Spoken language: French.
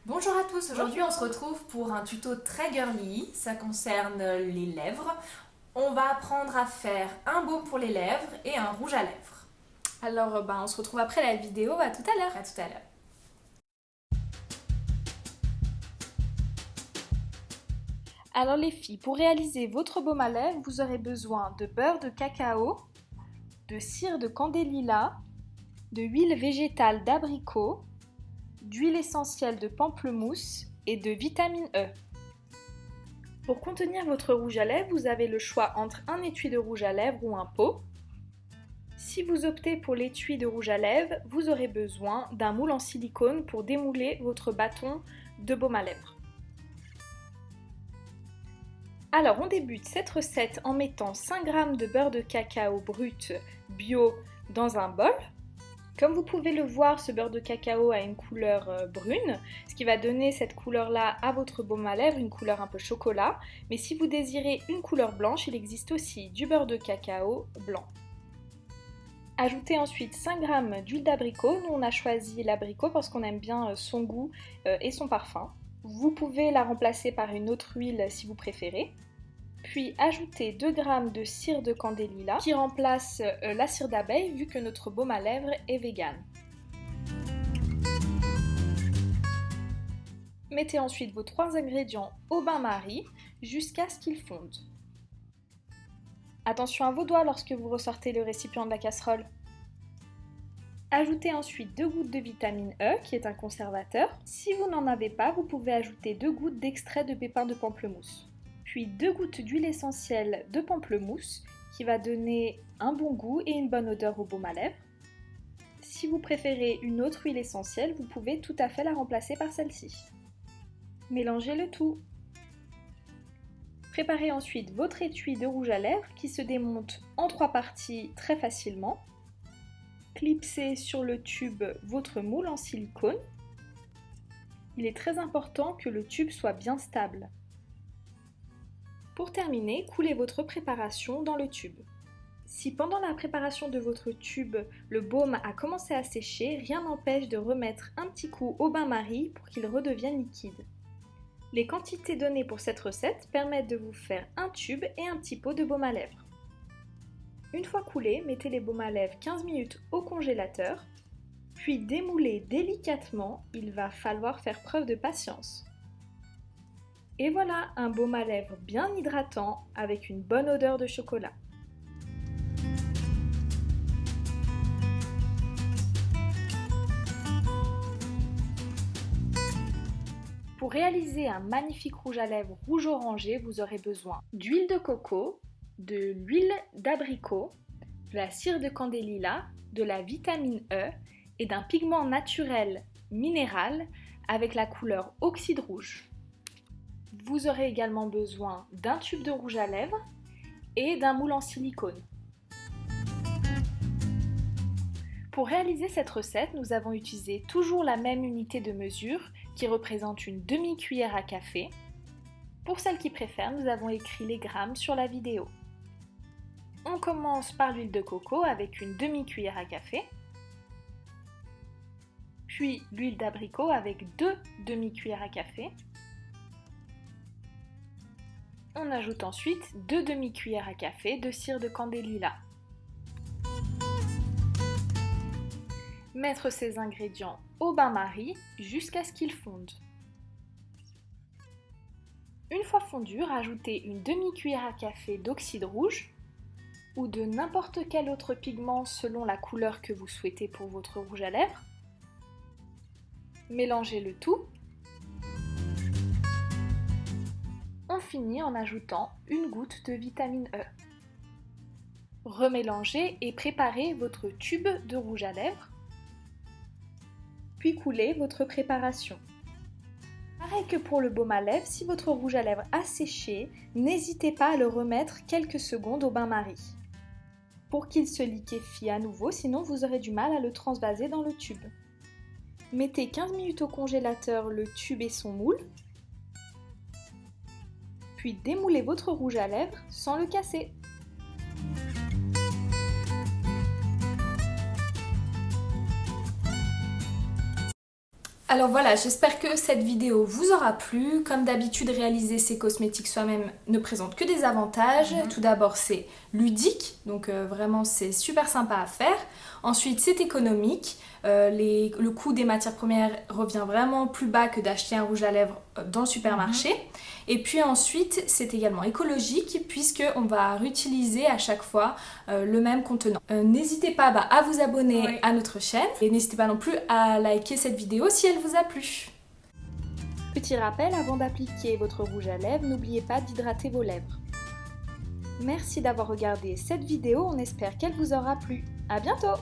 Bonjour à tous, aujourd'hui on se retrouve pour un tuto très girly, ça concerne les lèvres. On va apprendre à faire un baume pour les lèvres et un rouge à lèvres. Alors, on se retrouve après la vidéo, à tout à l'heure. À tout à l'heure. Alors les filles, pour réaliser votre baume à lèvres, vous aurez besoin de beurre de cacao, de cire de candélila, de huile végétale d'abricot, d'huile essentielle de pamplemousse et de vitamine E. Pour contenir votre rouge à lèvres, vous avez le choix entre un étui de rouge à lèvres ou un pot. Si vous optez pour l'étui de rouge à lèvres, vous aurez besoin d'un moule en silicone pour démouler votre bâton de baume à lèvres. Alors on débute cette recette en mettant 5 g de beurre de cacao brut bio dans un bol. Comme vous pouvez le voir, ce beurre de cacao a une couleur brune, ce qui va donner cette couleur-là à votre baume à lèvres, une couleur un peu chocolat. Mais si vous désirez une couleur blanche, il existe aussi du beurre de cacao blanc. Ajoutez ensuite 5 g d'huile d'abricot. Nous on a choisi l'abricot parce qu'on aime bien son goût et son parfum. Vous pouvez la remplacer par une autre huile si vous préférez. Puis ajoutez 2 g de cire de candélila qui remplace la cire d'abeille vu que notre baume à lèvres est vegan. Mettez ensuite vos 3 ingrédients au bain-marie jusqu'à ce qu'ils fondent. Attention à vos doigts lorsque vous ressortez le récipient de la casserole. Ajoutez ensuite 2 gouttes de vitamine E qui est un conservateur. Si vous n'en avez pas, vous pouvez ajouter 2 gouttes d'extrait de pépins de pamplemousse. Puis 2 gouttes d'huile essentielle de pamplemousse qui va donner un bon goût et une bonne odeur au baume à lèvres. Si vous préférez une autre huile essentielle, vous pouvez tout à fait la remplacer par celle-ci. Mélangez le tout. Préparez ensuite votre étui de rouge à lèvres qui se démonte en 3 parties très facilement. Clipsez sur le tube votre moule en silicone. Il est très important que le tube soit bien stable. Pour terminer, coulez votre préparation dans le tube. Si pendant la préparation de votre tube, le baume a commencé à sécher, rien n'empêche de remettre un petit coup au bain-marie pour qu'il redevienne liquide. Les quantités données pour cette recette permettent de vous faire un tube et un petit pot de baume à lèvres. Une fois coulé, mettez les baumes à lèvres 15 minutes au congélateur, puis démoulez délicatement, il va falloir faire preuve de patience. Et voilà, un baume à lèvres bien hydratant avec une bonne odeur de chocolat. Pour réaliser un magnifique rouge à lèvres rouge orangé, vous aurez besoin d'huile de coco, de l'huile d'abricot, de la cire de candélila, de la vitamine E et d'un pigment naturel minéral avec la couleur oxyde rouge. Vous aurez également besoin d'un tube de rouge à lèvres et d'un moule en silicone. Pour réaliser cette recette, nous avons utilisé toujours la même unité de mesure qui représente une demi-cuillère à café. Pour celles qui préfèrent, nous avons écrit les grammes sur la vidéo. On commence par l'huile de coco avec une demi-cuillère à café, puis l'huile d'abricot avec 2 demi-cuillères à café. On ajoute ensuite 2 demi-cuillères à café de cire de candélila. Mettre ces ingrédients au bain-marie jusqu'à ce qu'ils fondent. Une fois fondus, rajoutez une demi-cuillère à café d'oxyde rouge ou de n'importe quel autre pigment selon la couleur que vous souhaitez pour votre rouge à lèvres. Mélangez le tout. On finit en ajoutant une goutte de vitamine E. Remélangez et préparez votre tube de rouge à lèvres. Puis coulez votre préparation. Pareil que pour le baume à lèvres, si votre rouge à lèvres a séché, n'hésitez pas à le remettre quelques secondes au bain-marie pour qu'il se liquéfie à nouveau, sinon vous aurez du mal à le transvaser dans le tube. Mettez 15 minutes au congélateur le tube et son moule, puis démoulez votre rouge à lèvres sans le casser. Alors voilà, j'espère que cette vidéo vous aura plu. Comme d'habitude, réaliser ces cosmétiques soi-même ne présente que des avantages. Tout d'abord, c'est ludique, donc vraiment c'est super sympa à faire. Ensuite, c'est économique. Le coût des matières premières revient vraiment plus bas que d'acheter un rouge à lèvres dans le supermarché. Et puis ensuite, c'est également écologique puisqu'on va réutiliser à chaque fois le même contenant. N'hésitez pas à vous abonner à notre chaîne et n'hésitez pas non plus à liker cette vidéo si elle vous a plu. Petit rappel, avant d'appliquer votre rouge à lèvres, n'oubliez pas d'hydrater vos lèvres. Merci d'avoir regardé cette vidéo, on espère qu'elle vous aura plu. À bientôt!